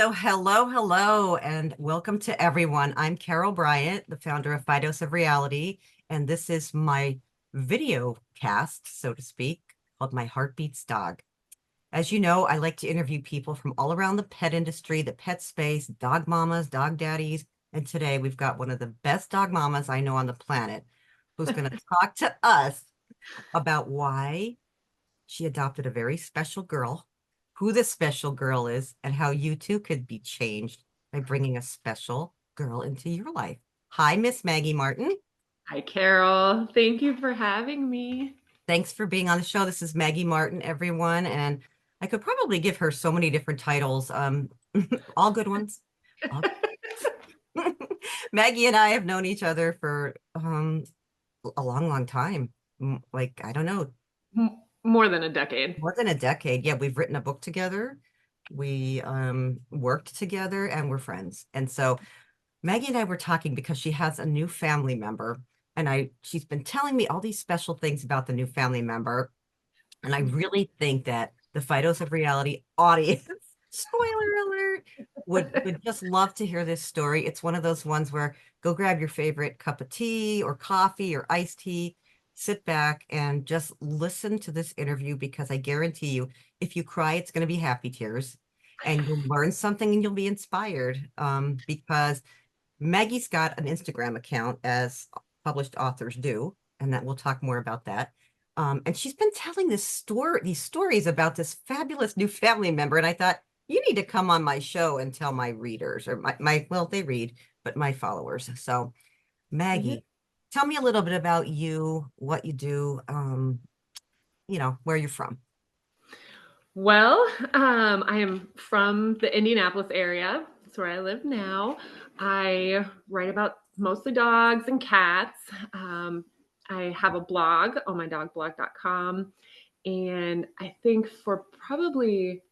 So hello, and welcome to everyone. I'm Carol Bryant, the founder of Fidos of Reality, and this is my video cast, so to speak, called My Heartbeats Dog. As you know, I like to interview people from all around the pet industry, the pet space, dog mamas, dog daddies, and today we've got one of the best dog mamas I know on the planet who's going to talk to us about why she adopted a very special girl, who this special girl is, and how you too could be changed by bringing a special girl into your life. Hi, Miss Maggie Marton. Hi, Carol. Thank you for having me. Thanks for being on the show. This is Maggie Marton, everyone, and I could probably give her so many different titles, all good ones. All- Maggie and I have known each other for a long time. Like, I don't know, More than a decade. more than a decade. Yeah, we've written a book together. We worked together and we're friends. And so Maggie and I were talking because she has a new family member and she's been telling me all these special things about the new family member. And I really think that the Fidos of Reality audience, spoiler alert, would just love to hear this story. It's one of those ones where go grab your favorite cup of tea or coffee or iced tea, sit back and just listen to this interview because I guarantee you, if you cry, it's going to be happy tears and you'll learn something and you'll be inspired. Because Maggie's got an Instagram account, as published authors do, and that we'll talk more about that. And she's been telling these stories about this fabulous new family member. And I thought, you need to come on my show and tell my readers or well, they read, but my followers. So, Mhm. Maggie, tell me a little bit about you, what you do, where you're from. Well, I am from the Indianapolis area. That's where I live now. I write about mostly dogs and cats. I have a blog, ohmydogblog.com. And I think for probably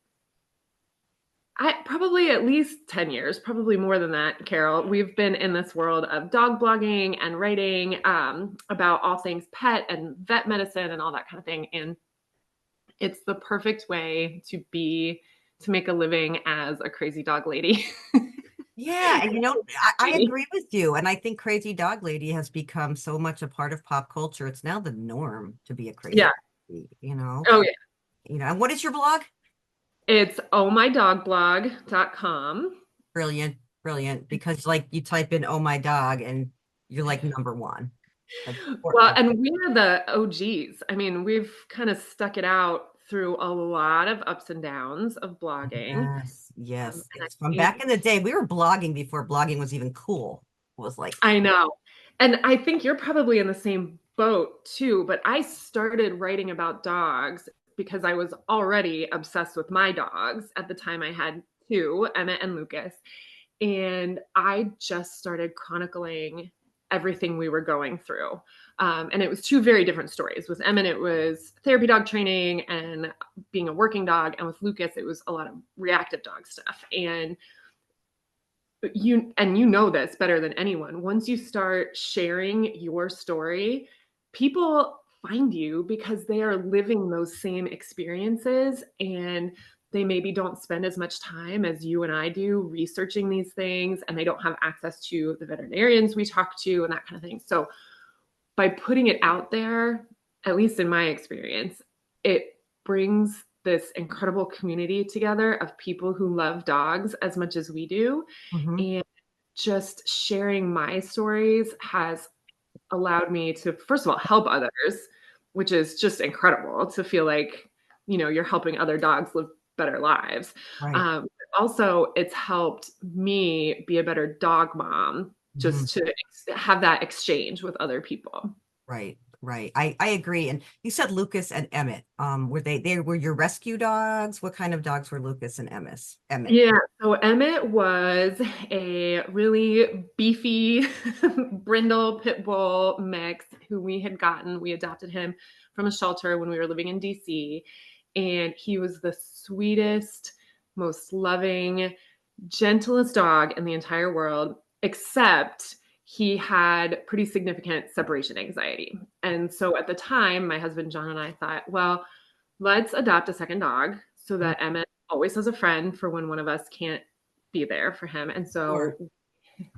at least 10 years, probably more than that, Carol. We've been in this world of dog blogging and writing about all things pet and vet medicine and all that kind of thing. And it's the perfect way to make a living as a crazy dog lady. Yeah, and I agree with you. And I think Crazy Dog Lady has become so much a part of pop culture. It's now the norm to be a crazy, Yeah. lady, you know. Oh, yeah. And what is your blog? It's ohmydogblog.com. Brilliant, brilliant. Because like you type in "oh my dog" and you're like number one. Like Well, forever. and we are the OGs. I mean, we've kind of stuck it out through a lot of ups and downs of blogging. Yes, yes. And I It's from think back in the day. We were blogging before blogging was even cool. It was like, I know. And I think you're probably in the same boat too, but I started writing about dogs because I was already obsessed with my dogs. At the time I had two, Emmett and Lucas, and I just started chronicling everything we were going through. And it was two very different stories. With Emmett, it was therapy dog training and being a working dog. And with Lucas, it was a lot of reactive dog stuff. And you know this better than anyone. Once you start sharing your story, people find you because they are living those same experiences, and they maybe don't spend as much time as you and I do researching these things, and they don't have access to the veterinarians we talk to and that kind of thing. So by putting it out there, at least in my experience, it brings this incredible community together of people who love dogs as much as we do. mhm. And just sharing my stories has allowed me to, first of all, help others, which is just incredible to feel like, you're helping other dogs live better lives. Right. Also, it's helped me be a better dog mom Mhm. just to have that exchange with other people. Right, right. I agree. And you said Lucas and Emmett. Were they were your rescue dogs? What kind of dogs were Lucas and Emmett. Yeah, so Emmett was a really beefy brindle pit bull mix who we had gotten. We adopted him from a shelter when we were living in DC, and he was the sweetest, most loving, gentlest dog in the entire world, except he had pretty significant separation anxiety. And so at the time, my husband John and I thought, well, let's adopt a second dog so Mm. that Emmett always has a friend for when one of us can't be there for him. And Sure. so,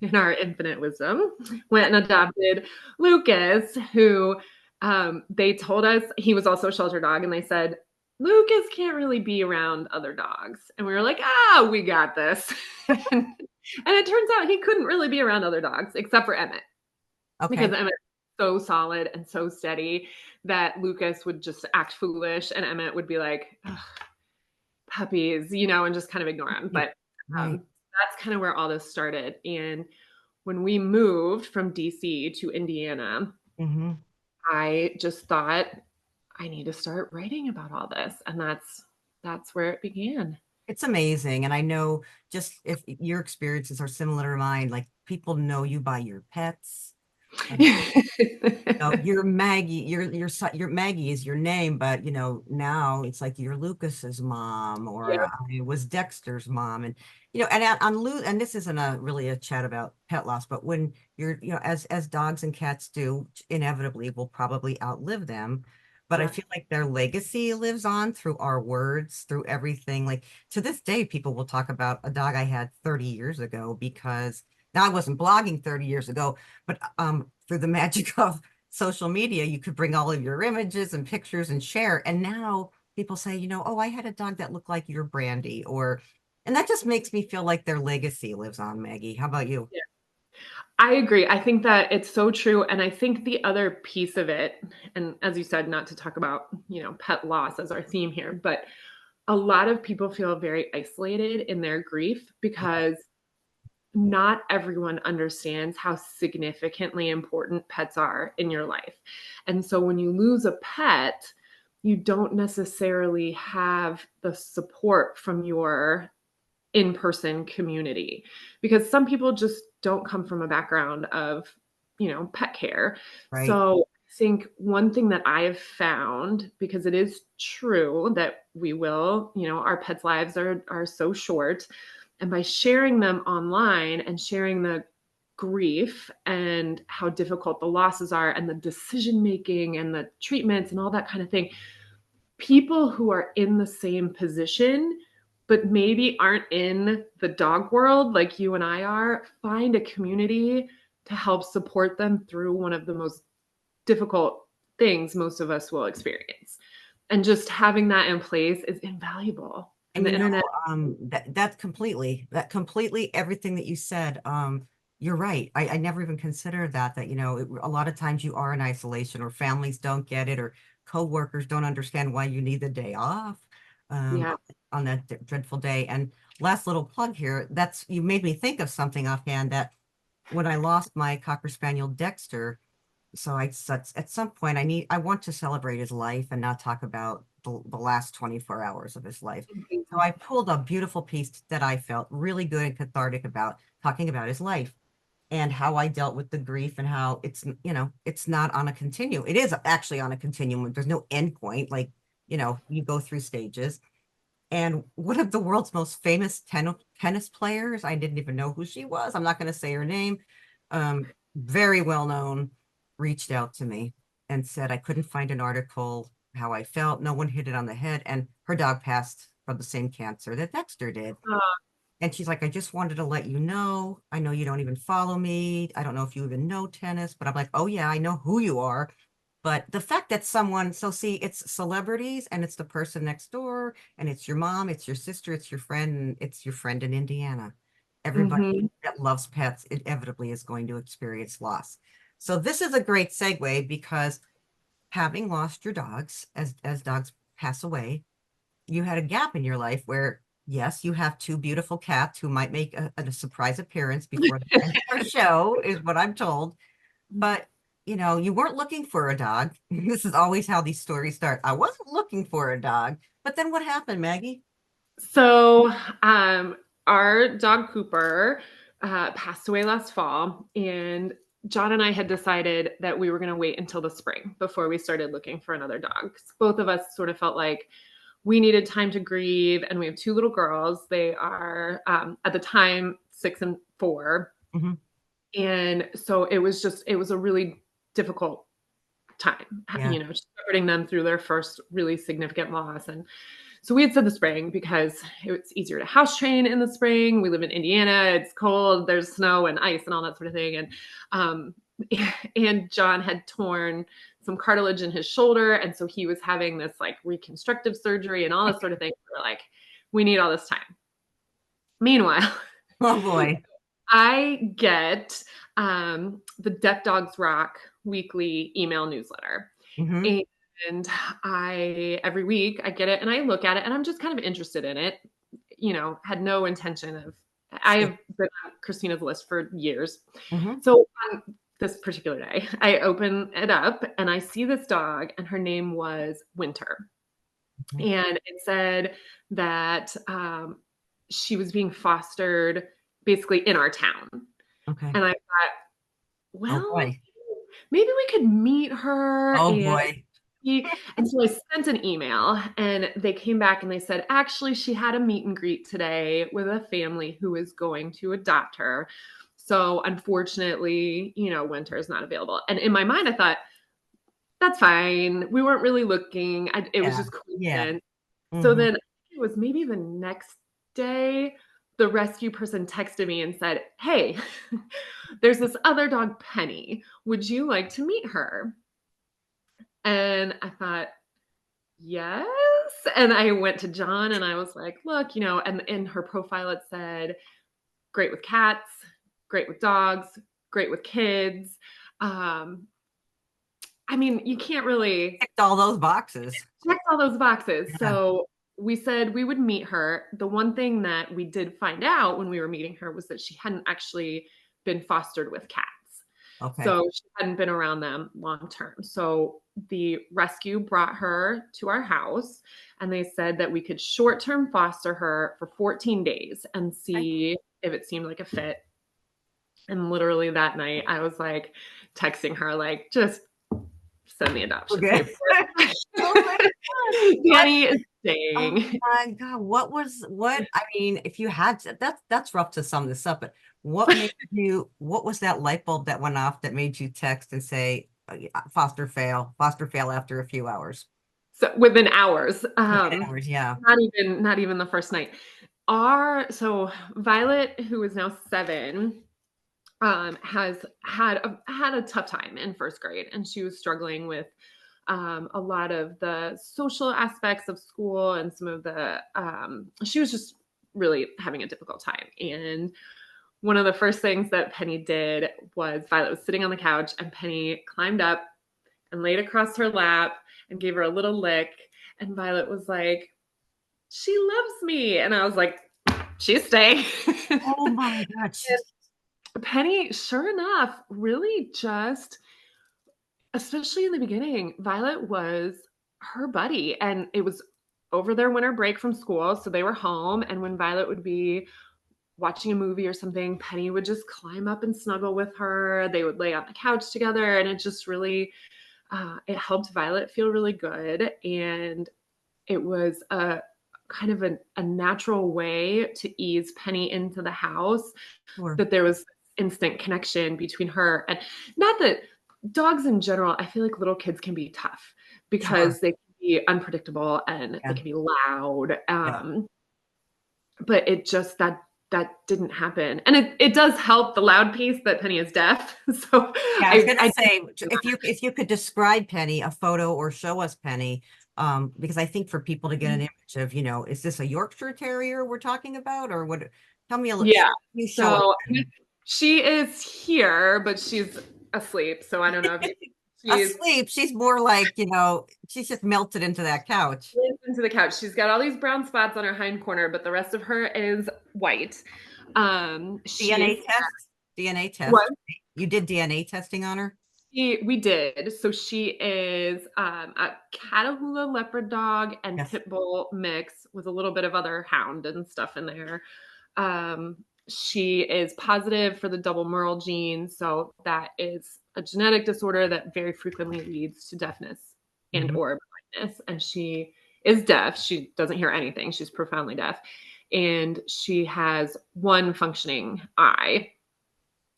in our infinite wisdom, went and adopted Lucas, who they told us he was also a shelter dog. And they said, Lucas can't really be around other dogs. And we were like, ah, we got this. and it turns out he couldn't really be around other dogs except for Emmett, because Okay. Emmett's so solid and so steady that Lucas would just act foolish and Emmett would be like, puppies, and just kind of ignore him. But Right. that's kind of where all this started. And when we moved from DC to Indiana, Hmm. I just thought I need to start writing about all this. And that's where it began. It's amazing. And I know just if your experiences are similar to mine, like people know you by your pets. You're Maggie, your Maggie is your name, but now it's like you're Lucas's mom, or Yeah. I was Dexter's mom, and and and this isn't a really a chat about pet loss, but when you're, as dogs and cats do, inevitably will probably outlive them. But I Yeah. feel like their legacy lives on through our words, through everything. Like to this day, people will talk about a dog I had 30 years ago because now I wasn't blogging 30 years ago, but through the magic of social media, you could bring all of your images and pictures and share. And now people say, oh, I had a dog that looked like your Brandy, and that just makes me feel like their legacy lives on, Maggie. How about you? Yeah. I agree. I think that it's so true. And I think the other piece of it, and as you said, not to talk about, pet loss as our theme here, but a lot of people feel very isolated in their grief Yeah, because not everyone understands how significantly important pets are in your life. And so when you lose a pet, you don't necessarily have the support from your in-person community, because some people just don't come from a background of, pet care. right, So I think one thing that I have found, because it is true that we will, our pets' lives are so short, and by sharing them online and sharing the grief and how difficult the losses are and the decision making and the treatments and all that kind of thing, people who are in the same position but maybe aren't in the dog world like you and I are, find a community to help support them through one of the most difficult things most of us will experience. And just having that in place is invaluable. And and the internet, that completely everything that you said, you're right. I never even considered that a lot of times you are in isolation, or families don't get it, or coworkers don't understand why you need the day off um yeah. on that dreadful day. And last little plug here, that's you made me think of something offhand, that when I lost my Cocker Spaniel Dexter, so at some point I want to celebrate his life and not talk about the last 24 hours of his life. So I pulled a beautiful piece that I felt really good and cathartic about, talking about his life and how I dealt with the grief, and how it's not on a continuum. It is actually on a continuum. There's no end point. Like, you go through stages. And one of the world's most famous tennis players, I didn't even know who she was. I'm not going to say her name. Very well known, reached out to me and said I couldn't find an article how I felt. No one hit it on the head. And her dog passed from the same cancer that Dexter did. And she's like, I just wanted to let you know. I know you don't even follow me. I don't know if you even know tennis, but I'm like, oh yeah, I know who you are. But the fact that so see, it's celebrities, and it's the person next door, and it's your mom, it's your sister, it's your friend, and it's your friend in Indiana. Everybody Mhm. that loves pets inevitably is going to experience loss. So this is a great segue, because having lost your dogs, as dogs pass away, you had a gap in your life where, yes, you have two beautiful cats who might make a surprise appearance before the end of our show, is what I'm told. But you weren't looking for a dog. This is always how these stories start. I wasn't looking for a dog. But then what happened, Maggie? So, our dog Cooper passed away last fall, and John and I had decided that we were going to wait until the spring before we started looking for another dog. 'Cause both of us sort of felt like we needed time to grieve, and we have two little girls. They are, at the time, 6 and 4, Hmm. and so it was a really difficult time, Yeah. shepherding them through their first really significant loss. And So we had said the spring because it's easier to house train in the spring. We live in Indiana. It's cold. There's snow and ice and all that sort of thing. Um, and John had torn some cartilage in his shoulder. And so he was having this like reconstructive surgery and all this sort of thing. We're like, we need all this time. Meanwhile, Oh boy. I get the Deaf Dogs Rock weekly email newsletter. Hmm. And every week I get it and I look at it and I'm just kind of interested in it. Had no intention of, I Sure. have been on Christina's list for years. Hmm. So on this particular day, I open it up and I see this dog and her name was Winter. And it said that she was being fostered basically in our town. Okay. And I thought, Oh well, boy. maybe we could meet her. Oh And boy. and so I sent an email and they came back and they said, actually, she had a meet and greet today with a family who is going to adopt her. So unfortunately, Winter is not available. And in my mind, I thought, that's fine. We weren't really looking. It was Yeah. just Yeah. coincidence. So Hmm. then it was maybe the next day, the rescue person texted me and said, hey, there's this other dog, Penny. Would you like to meet her? And I thought, yes. And I went to John and I was like, look, and in her profile it said, great with cats, great with dogs, great with kids. Um, I mean, you can't really Ticked all those boxes. check all those boxes. Yeah. So we said we would meet her. The one thing that we did find out when we were meeting her was that she hadn't actually been fostered with cats. Okay. So she hadn't been around them long term. So the rescue brought her to our house and they said that we could short term foster her for 14 days and Okay. see if it seemed like a fit. And literally that night, I was like texting her, like, just send the adoption Okay. paperwork. Oh my God. What? Danny is Oh staying. my God. I mean, if you had to, that's rough to sum this up, but what was that light bulb that went off that made you text and say, yeah, foster fail after a few hours? So within hours, Within hours, yeah. not even the first night. So Violet, who is now 7, has had a tough time in first grade, and she was struggling with a lot of the social aspects of school and some of the she was just really having a difficult time. And one of the first things that Penny did was Violet was sitting on the couch and Penny climbed up and laid across her lap and gave her a little lick. And Violet was like, she loves me. And I was like, she's staying. Oh my God. Penny, sure enough, really just, especially in the beginning, Violet was her buddy. And it was over their winter break from school. So they were home. And when Violet would be watching a movie or something, Penny would just climb up and snuggle with her. They would lay on the couch together. And it just really, it helped Violet feel really good. And it was a kind of a natural way to ease Penny into the house, Sure. that there was instant connection between her and, not that dogs in general, I feel like little kids can be tough Sure. because they can be unpredictable and they Yeah. can be loud. Yeah. But it just, that didn't happen. And it does help the loud piece that Penny is deaf. So Yeah, I was gonna I say, if you could describe Penny, a photo, or show us Penny, because I think for people to get an image of, is this a Yorkshire Terrier we're talking about, or what? Tell me a little. yeah. You show us So Penny. she is here, but she's asleep. So I don't know if she's Asleep. She's more like, she's just melted into that couch. leans into the couch. She's got all these brown spots on her hind corner, but the rest of her is white. She is DNA test. DNA test. what You did DNA testing on her? we did. So she is a Catahoula leopard dog and Yes. pit bull mix with a little bit of other hound and stuff in there. She is positive for the double Merle gene, so that is a genetic disorder that very frequently leads to deafness and Hmm. or blindness. And she is deaf. She doesn't hear anything. She's profoundly deaf, and she has one functioning eye,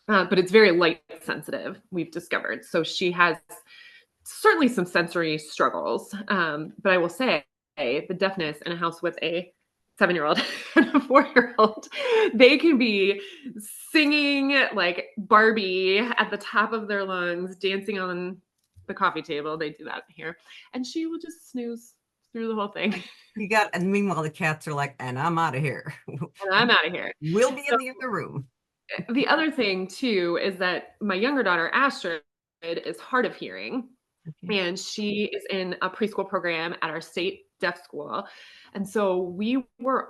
but it's very light sensitive, we've discovered. So she has certainly some sensory struggles. But I will say, the deafness in a house with a 7-year-old and a 4-year-old, they can be singing like Barbie at the top of their lungs, dancing on the coffee table. They do that here. And she will just snooze through the whole thing. And meanwhile, the cats are like, and I'm out of here. And I'm out of here. We'll be So in the other room. the other thing too is that my younger daughter, Astrid, is hard of hearing. Okay. And she is in a preschool program at our state deaf school. And so we were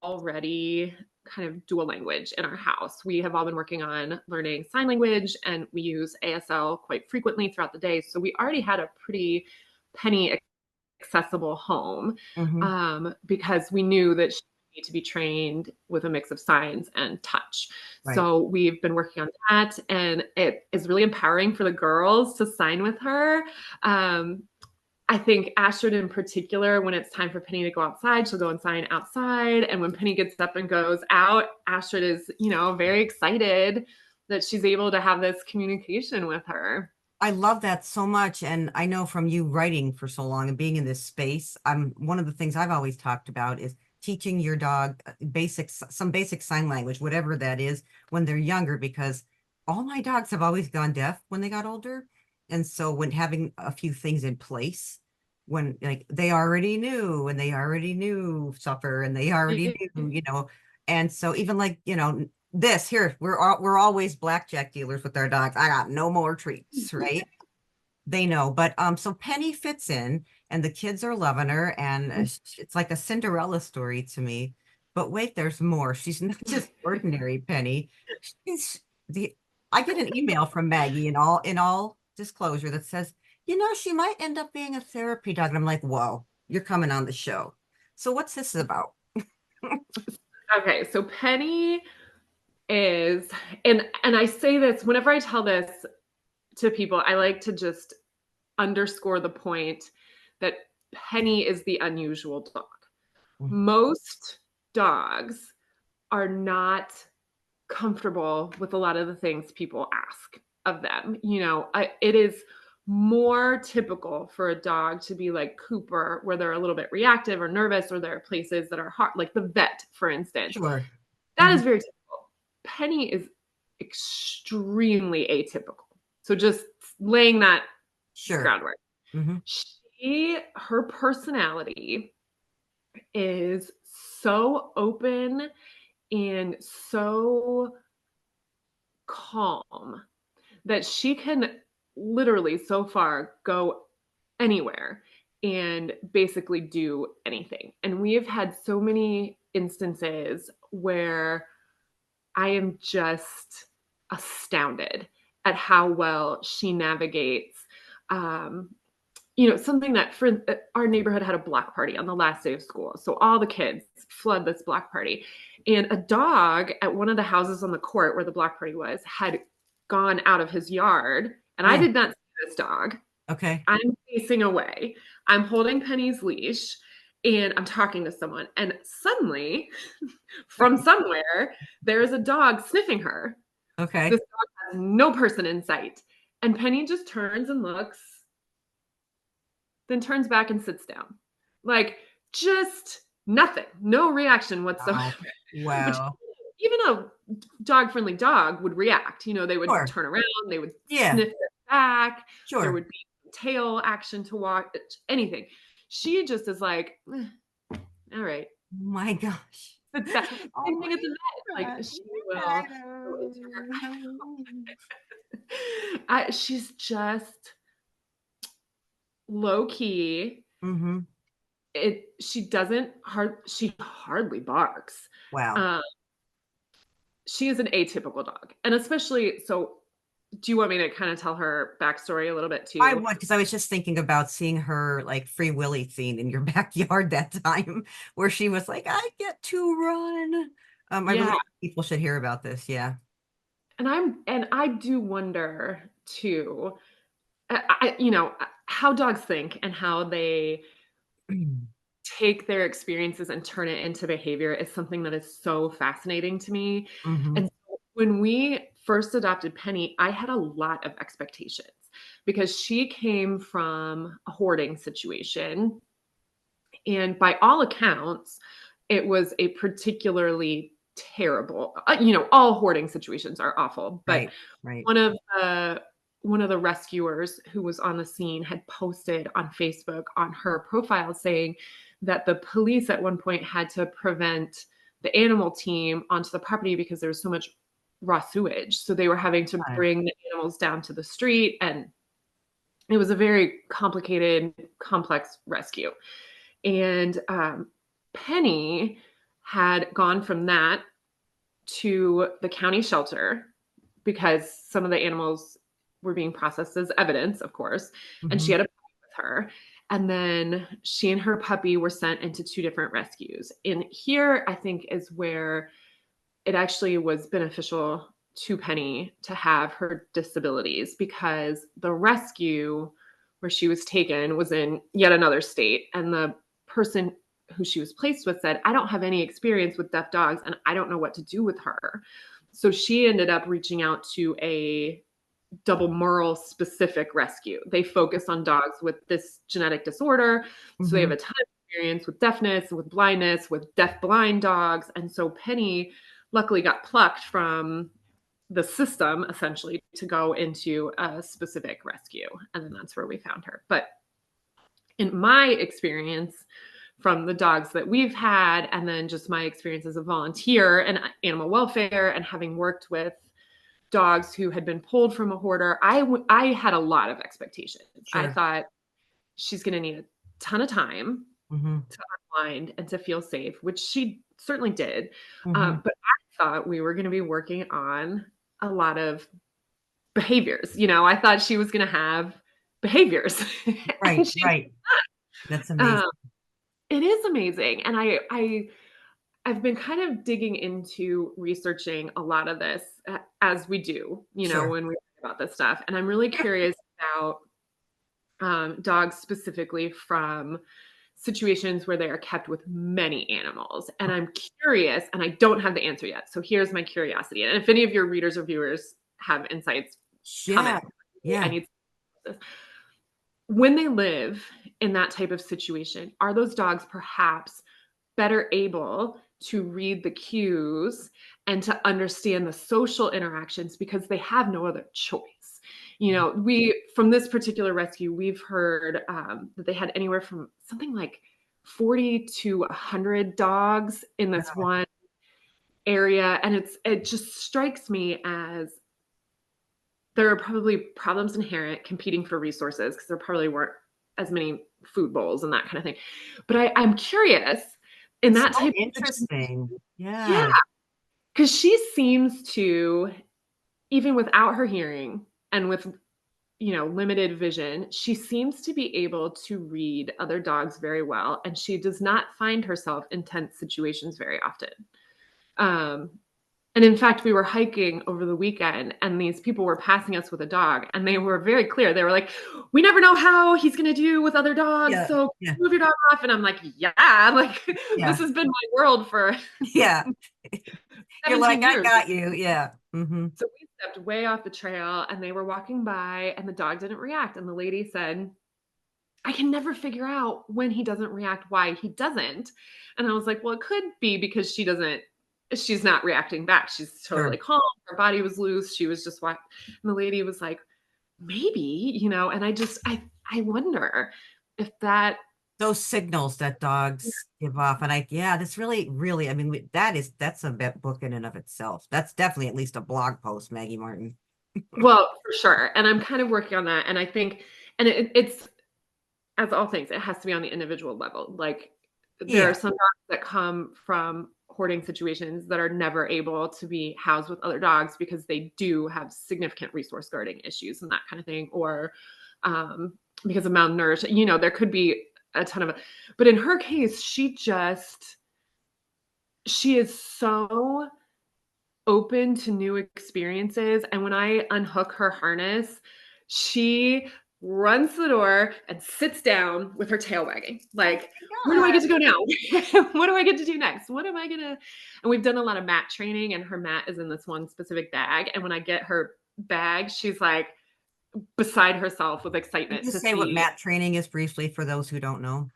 already kind of dual language in our house. We have all been working on learning sign language and we use ASL quite frequently throughout the day. So we already had a pretty Penny accessible home Hmm. because we knew that she would need to be trained with a mix of signs and touch. Right. So we've been working on that, and it is really empowering for the girls to sign with her. I think Astrid in particular, when it's time for Penny to go outside, she'll go and sign outside. And when Penny gets up and goes out, Astrid is, very excited that she's able to have this communication with her. I love that so much. And I know from you writing for so long and being in this space, one of the things I've always talked about is teaching your dog some basic sign language, whatever that is, when they're younger, because all my dogs have always gone deaf when they got older. And so when having a few things in place, when like they already knew and they already knew suffer and they already knew, and so even like, this here, we're always blackjack dealers with our dogs. I got no more treats, right? They know, but so Penny fits in, and the kids are loving her, and it's like a Cinderella story to me. But wait, there's more. She's not just ordinary Penny. She's the. I get an email from Maggie in all disclosure that says, she might end up being a therapy dog, and I'm like, whoa, you're coming on the show. So what's this about? Okay, so Penny is, and I say this whenever I tell this to people, I like to just underscore the point that Penny is the unusual dog. Mm. Most dogs are not comfortable with a lot of the things people ask of them. It is more typical for a dog to be like Cooper, where they're a little bit reactive or nervous, or there are places that are hard, like the vet, for instance. Sure. That is very typical. Penny is extremely atypical. So just laying that Sure. groundwork. Hmm. Her personality is so open and so calm that she can literally so far go anywhere and basically do anything. And we have had so many instances where I am just astounded at how well she navigates. Um, something that for our neighborhood had a block party on the last day of school. So all the kids flood this block party. And a dog at one of the houses on the court where the block party was had gone out of his yard. And I Oh, did not see this dog. okay. I'm facing away. I'm holding Penny's leash and I'm talking to someone. And suddenly, from somewhere, there is a dog sniffing her. Okay. This dog has no person in sight. And Penny just turns and looks, then turns back and sits down. Like, just nothing, no reaction whatsoever. Wow. Which Wow. even a dog-friendly dog would react. They would Sure. turn around, they would Yeah, sniff it back. There sure. would be tail action to walk, anything. She just is like, all right. My gosh. But that Oh same thing at the vet. my Like she will go into her. God. She's just low key. Mm-hmm. She hardly barks. Wow. Um, she is an atypical dog. And especially, so do you want me to kind of tell her backstory a little bit I too? would, because I was just thinking about seeing her like Free Willy scene in your backyard that time where she was like, I get to run. I really Yeah. think people should hear about this. Yeah. And I do wonder too, how dogs think and how they take their experiences and turn it into behavior is something that is so fascinating to me. Mm-hmm. And so when we first adopted Penny, I had a lot of expectations because she came from a hoarding situation. And by all accounts, it was a particularly terrible, all hoarding situations are awful, but Right. Right. one of the one of the rescuers who was on the scene had posted on Facebook on her profile saying that the police at one point had to prevent the animal team onto the property because there was so much raw sewage. So they were having to God. bring the animals down to the street, and it was a very complicated, complex rescue. And Penny had gone from that to the county shelter because some of the animals were being processed as evidence, of course, and she Hmm. had a puppy with her. And then she and her puppy were sent into two different rescues. And here, I think, is where it actually was beneficial to Penny to have her disabilities, because the rescue where she was taken was in yet another state. And the person who she was placed with said, I don't have any experience with deaf dogs and I don't know what to do with her. So she ended up reaching out to a double Merle specific rescue. They focus on dogs with this genetic disorder. So they have Hmm. a ton of experience with deafness, with blindness, with deaf blind dogs. And so Penny luckily got plucked from the system essentially to go into a specific rescue. And then that's where we found her. But in my experience, from the dogs that we've had, and then just my experience as a volunteer and animal welfare, and having worked with dogs who had been pulled from a hoarder, I had a lot of expectations. I Sure. thought she's going to need a ton of time Hmm. to unwind and to feel safe, which she certainly did. Hmm. But I thought we were going to be working on a lot of behaviors. I thought she was going to have behaviors, and Right. she's Right. That's amazing. um, it is amazing. And I've been kind of digging into researching a lot of this, as we do, Sure. when we talk about this stuff. And I'm really curious about dogs specifically from situations where they are kept with many animals. And I'm curious, and I don't have the answer yet. So here's my curiosity. And if any of your readers or viewers have insights, Yeah. comment. I Yeah. need this. When they live in that type of situation, are those dogs perhaps better able to read the cues and to understand the social interactions because they have no other choice? We from this particular rescue, we've heard that they had anywhere from something like 40 to 100 dogs in this Wow. one area, and it just strikes me as there are probably problems inherent competing for resources because there probably weren't as many food bowls and that kind of thing. But I'm curious in So that type of situation, interesting. yeah, Yeah. because she seems to, even without her hearing and with limited vision, she seems to be able to read other dogs very well, and she does not find herself in tense situations very often. Um, and in fact, we were hiking over the weekend and these people were passing us with a dog and they were very clear. They were like, we never know how he's going to do with other dogs. Yeah. So Yeah. move your dog off. And I'm like, yeah, like this Yeah. has been my world for Yeah. You're like, 17 I years. got you. Yeah. Hmm. So we stepped way off the trail and they were walking by and the dog didn't react. And the lady said, I can never figure out when he doesn't react, why he doesn't. And I was like, well, it could be because she's not reacting back. She's totally Sure. calm. Her body was loose. She was just walking. And the lady was like, maybe, and I wonder if that, Those signals that dogs give off. And yeah, that's really, really, I mean, that's a book in and of itself. That's definitely at least a blog post, Maggie Martin. well, for sure. And I'm kind of working on that. And I think, and it's, as all things, it has to be on the individual level. Like there Yeah. are some dogs that come from hoarding situations that are never able to be housed with other dogs because they do have significant resource guarding issues and that kind of thing, or because of malnourishment. There could be a ton of it. But in her case, she is so open to new experiences. And when I unhook her harness, she runs to the door and sits down with her tail wagging. Like, where do I God. get to go now? What do I get to do next? What am I going to? And we've done a lot of mat training, and her mat is in this one specific bag. And when I get her bag, she's like beside herself with Can excitement you to say what see. mat training is briefly for those who don't know?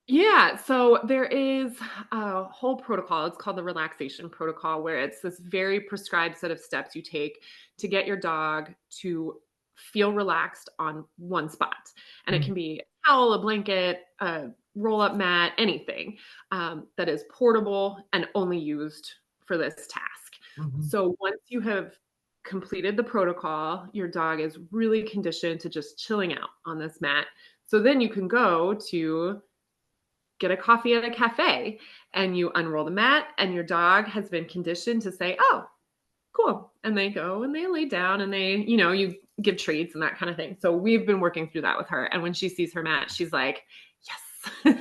Yeah, so there is a whole protocol. It's called the relaxation protocol, where it's this very prescribed set of steps you take to get your dog to feel relaxed on one spot. And it Mm, can be a towel, a blanket, a roll up mat, anything that is portable and only used for this task. mhm. So once you have completed the protocol, your dog is really conditioned to just chilling out on this mat. So then you can go to get a coffee at a cafe and you unroll the mat and your dog has been conditioned to say, "Oh, cool." And they go and they lay down and you give treats and that kind of thing. So we've been working through that with her. And when she sees her mat, she's like, "Yes,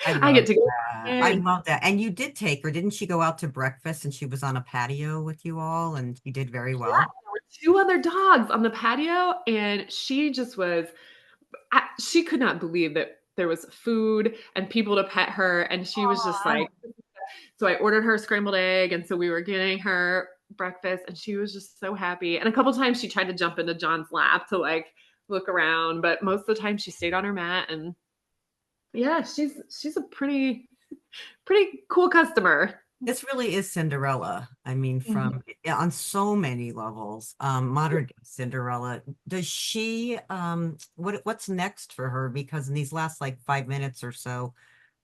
I I get love to go." that. I And love that. And you did take her, didn't she go out to breakfast and she was on a patio with you all and she did very yeah, well? there were two other dogs on the patio and she just was she could not believe that there was food and people to pet her and she was just Aw. like, so I ordered her a scrambled egg, and so we were getting her breakfast, and she was just so happy. And a couple times she tried to jump into John's lap to like look around, but most of the time she stayed on her mat. And yeah, she's a pretty cool customer. This really is Cinderella. I mean, Mhm. from yeah, on so many levels. Modern day Cinderella. Does she what's next for her? Because in these last like 5 minutes or so,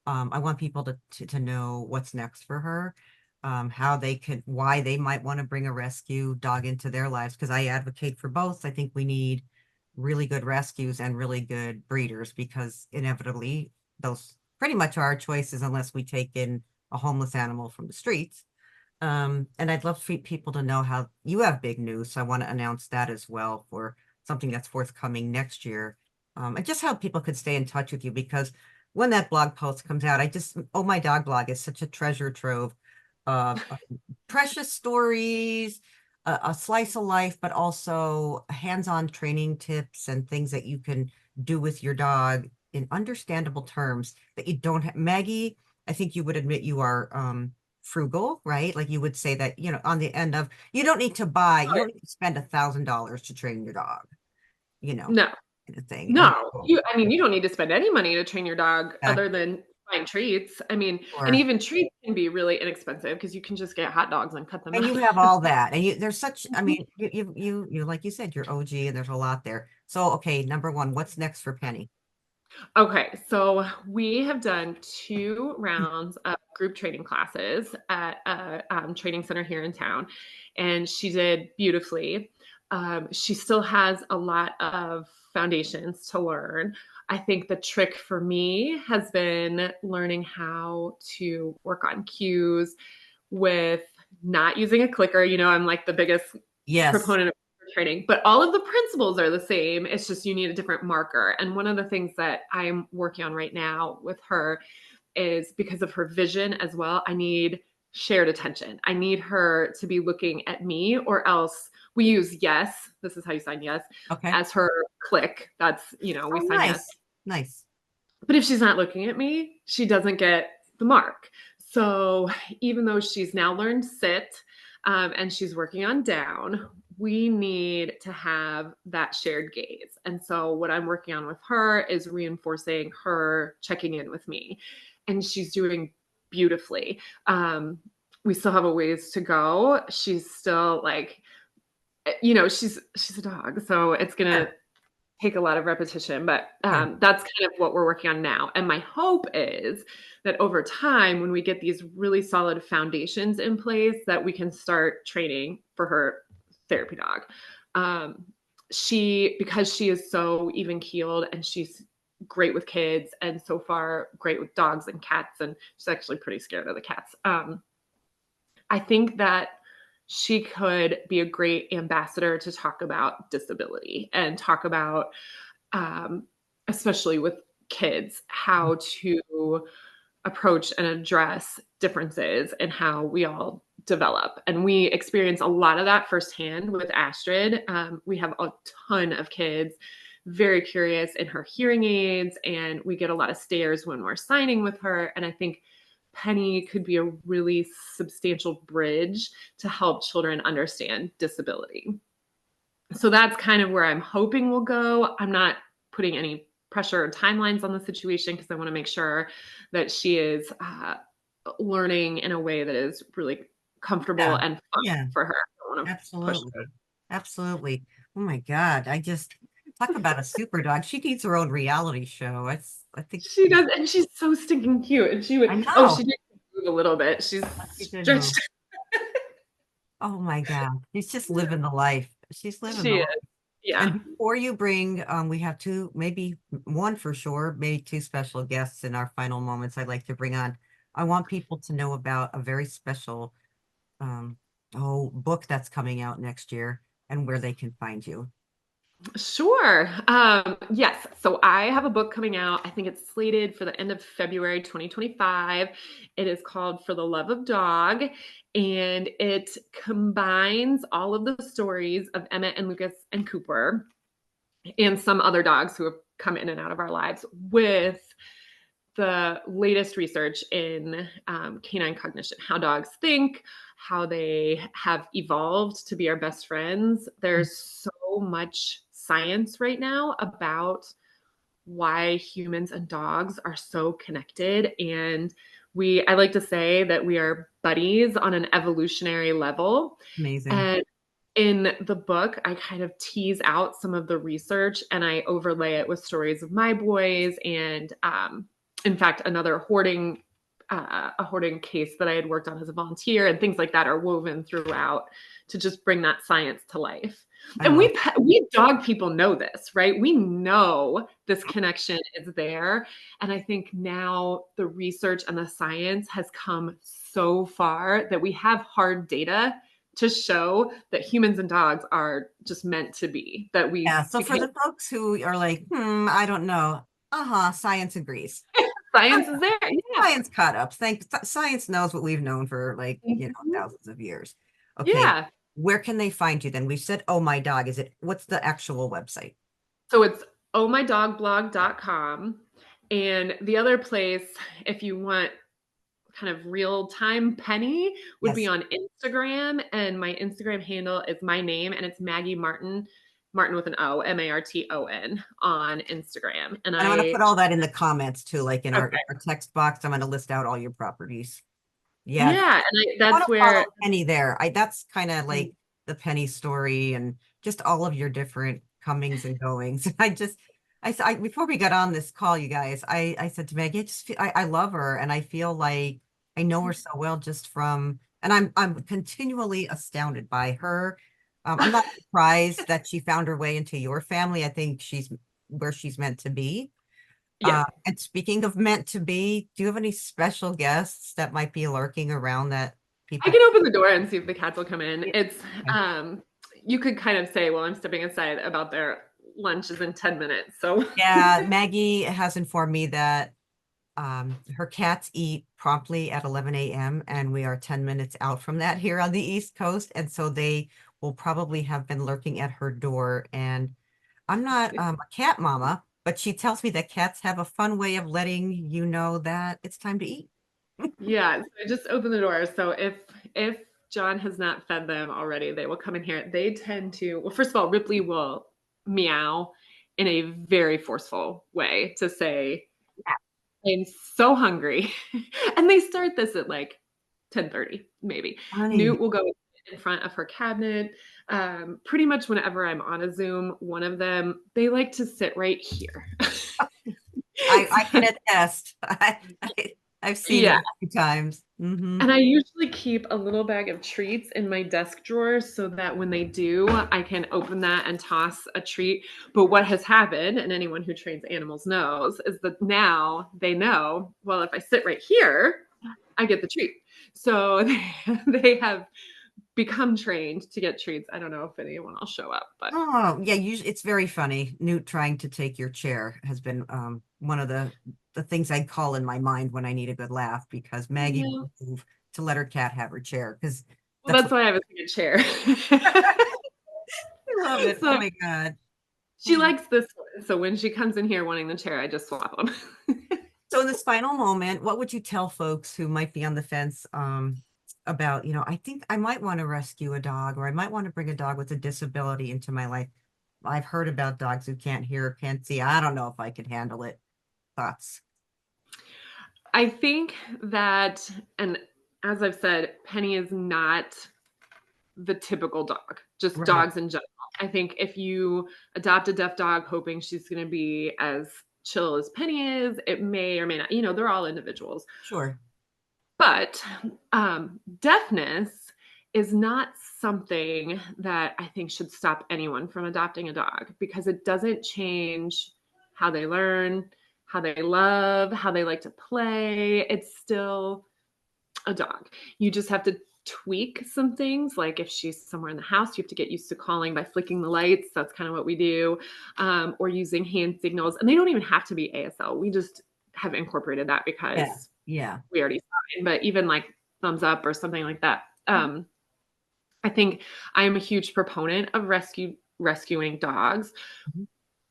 I want people to know what's next for her, how they could, why they might want to bring a rescue dog into their lives. Because I advocate for both. I think we need really good rescues and really good breeders because inevitably those pretty much are our choices unless we take in a homeless animal from the streets. And I'd love for people to know how you have big news. So I want to announce that as well for something that's forthcoming next year. And just how people could stay in touch with you because when that blog post comes out, oh, my dog blog is such a treasure trove of precious stories, a slice of life, but also hands-on training tips and things that you can do with your dog in understandable terms that you don't have. Maggie, I think you would admit you are frugal, right? Like you would say that, on the end of you don't need to spend $1,000 to train your dog, you know, No, kind of thing. And no, I mean, you don't need to spend any money to train your dog other than buying treats. I mean, and or even treats can be really inexpensive because you can just get hot dogs and cut them and up. you have all that, and there's such, I mean, you like you said, you're OG, and there's a lot there. So, okay, number one, what's next for Penny? Okay, so we have done 2 rounds of group training classes at a, training center here in town, and she did beautifully. She still has a lot of foundations to learn. I think the trick for me has been learning how to work on cues with not using a clicker. I'm like the biggest Yes. proponent of training, but all of the principles are the same. It's just you need a different marker. And one of the things that I'm working on right now with her is because of her vision as well. I need shared attention. I need her to be looking at me, or else we use yes. This is how you sign yes Okay. as her click. That's, we Oh, sign yes. nice. Nice. But if she's not looking at me, she doesn't get the mark. So even though she's now learned sit and she's working on down, we need to have that shared gaze. And so what I'm working on with her is reinforcing her checking in with me. And she's doing beautifully. We still have a ways to go. She's still like, she's a dog, so it's gonna Sure. take a lot of repetition, but Sure. that's kind of what we're working on now. And my hope is that over time, when we get these really solid foundations in place, that we can start training for her therapy dog. Um, because she is so even keeled and she's great with kids and so far great with dogs and cats, and she's actually pretty scared of the cats. I think that she could be a great ambassador to talk about disability and talk about, um, especially with kids, how to approach and address differences and how we all develop. And we experience a lot of that firsthand with Astrid. We have a ton of kids very curious in her hearing aids, and we get a lot of stares when we're signing with her. And I think Penny could be a really substantial bridge to help children understand disability. So that's kind of where I'm hoping we'll go. I'm not putting any pressure or timelines on the situation because I want to make sure that she is learning in a way that is really comfortable Yeah. and fun Yeah. for her. I don't want to push her. Absolutely. Absolutely. Oh my God. I just talk about a super dog. She needs her own reality show. I think She does, and she's so stinking cute. And she I would, oh, know. she did move a little bit. She's She did move. stretched. Oh my God. She's just living the life. She's living the She life. is. Yeah. And before you bring, we have two, maybe one for sure, maybe two special guests in our final moments I'd like to bring on. I want people to know about a very special, um, book that's coming out next year and where they can find you. Sure. Yes. So I have a book coming out. I think it's slated for the end of February 2025. It is called For the Love of Dog, and it combines all of the stories of Emmett and Lucas and Cooper and some other dogs who have come in and out of our lives with the latest research in canine cognition, how dogs think, how they have evolved to be our best friends. There's so much science right now about why humans and dogs are so connected. And I like to say that we are buddies on an evolutionary level. Amazing. And in the book, I kind of tease out some of the research and I overlay it with stories of my boys and, in fact, another a hoarding case that I had worked on as a volunteer and things like that are woven throughout to just bring that science to life. I And love we dog people know this, right? We know this connection is there. And I think now the research and the science has come so far that we have hard data to show that humans and dogs are just meant to be, that we Yeah. So for because the folks who are like, I don't know. Uh-huh, science agrees. science is there. Yeah. Science caught up. Science knows what we've known for like, Mhm. thousands of years. Okay. Yeah. Where can they find you then? We said, oh my dog. What's the actual website? So it's ohmydogblog.com. And the other place, if you want kind of real time penny, would be Yes. on Instagram. And my Instagram handle is my name and it's Maggie Marton, Martin with an O, Marton on Instagram. And And I'm going to I, put all that in the comments too, like in okay. our text box. I'm going to list out all your properties. Yeah. Yeah. And I want that's to follow where, Penny there. That's kind of like the Penny story and just all of your different comings and goings. Before we got on this call, you guys, I said to Maggie, I love her and I feel like I know her so well just from, and I'm continually astounded by her. I'm not surprised that she found her way into your family. I think she's where she's meant to be. yes. And speaking of meant to be, do you have any special guests that might be lurking around that I people? can open the door and see if the cats will come in. Yeah. It's Okay. you could kind of say, well, I'm stepping aside about their lunches in 10 minutes. So Yeah, Maggie has informed me that her cats eat promptly at 11 a.m. and we are 10 minutes out from that here on the East Coast. And so they will probably have been lurking at her door. And I'm not a cat mama, but she tells me that cats have a fun way of letting you know that it's time to eat. yeah, so I just opened the door. So if John has not fed them already, they will come in here. They tend to, well, first of all, Ripley will meow in a very forceful way to say, I'm so hungry. And they start this at like 10:30, maybe. Honey, Newt will go in front of her cabinet. Pretty much whenever I'm on a Zoom, one of them, they like to sit right here. I can attest. I've seen it Yeah. a few times. And I usually keep a little bag of treats in my desk drawer so that when they do, I can open that and toss a treat. But what has happened, and anyone who trains animals knows, is that now they know, well, if I sit right here, I get the treat. So they have become trained to get treats. I don't know if anyone will show up, but Oh, yeah, usually it's very funny. Newt trying to take your chair has been one of the things I call in my mind when I need a good laugh because Maggie yeah. will move to let her cat have her chair because Well, that's that's what why I have a second chair. I love it. Oh So my God. she Oh. likes this one. So when she comes in here wanting the chair, I just swap them. So in this final moment, what would you tell folks who might be on the fence about, I think I might want to rescue a dog or I might want to bring a dog with a disability into my life. I've heard about dogs who can't hear, can't see. I don't know if I could handle it. Thoughts? I think that, and as I've said, Penny is not the typical dog, just Right. dogs in general. I think if you adopt a deaf dog hoping she's going to be as chill as Penny is, it may or may not, they're all individuals. Sure. But deafness is not something that I think should stop anyone from adopting a dog because it doesn't change how they learn, how they love, how they like to play. It's still a dog. You just have to tweak some things. Like if she's somewhere in the house, you have to get used to calling by flicking the lights. That's kind of what we do, or using hand signals. And they don't even have to be ASL. We just have incorporated that Yeah. because Yeah. we already saw it. But even like thumbs up or something like that. I think I am a huge proponent of rescuing dogs, Mhm.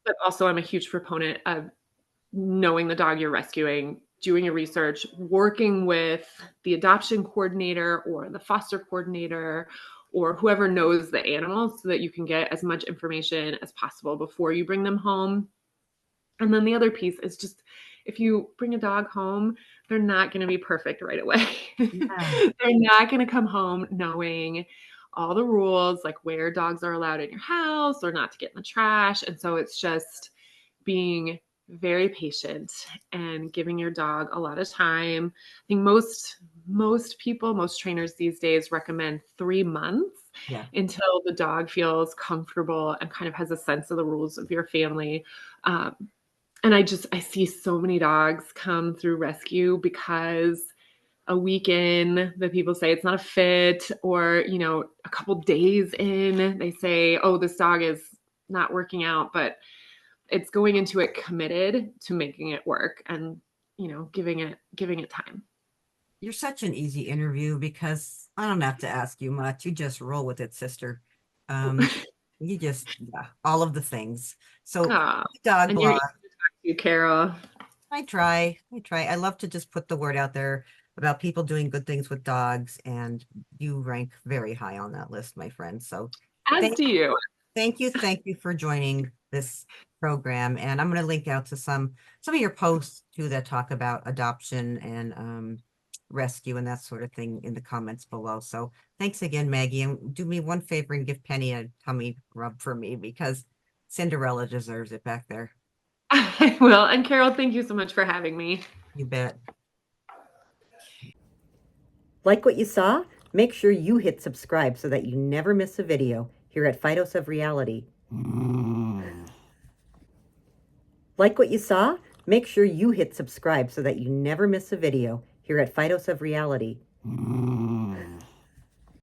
but also I'm a huge proponent of knowing the dog you're rescuing, doing your research, working with the adoption coordinator or the foster coordinator or whoever knows the animal so that you can get as much information as possible before you bring them home. And then the other piece is just if you bring a dog home, they're not going to be perfect right away. Yeah. They're not going to come home knowing all the rules, like where dogs are allowed in your house or not to get in the trash. And so it's just being very patient and giving your dog a lot of time. I think most people, most trainers these days recommend 3 months Yeah. until the dog feels comfortable and kind of has a sense of the rules of your family. Um, and I see so many dogs come through rescue because a week in, the people say it's not a fit, or, a couple days in, they say, oh, this dog is not working out, but it's going into it committed to making it work and, giving it time. You're such an easy interview because I don't have to ask you much. You just roll with it, sister. Um, you just, yeah, all of the things. So, Ah, dog and you're blog. easy to talk to, Carol. I try. I try. I love to just put the word out there about people doing good things with dogs, and you rank very high on that list, my friend. So, As thank do you. thank you for joining this program. And I'm going to link out to some of your posts too that talk about adoption and rescue and that sort of thing in the comments below. So thanks again, Maggie. And do me one favor and give Penny a tummy rub for me because Cinderella deserves it back there. I will. And Carol, thank you so much for having me. You bet. Like what you saw? Make sure you hit subscribe so that you never miss a video here at Phytos of Reality. Like what you saw? Make sure you hit subscribe so that you never miss a video here at Phytos of Reality.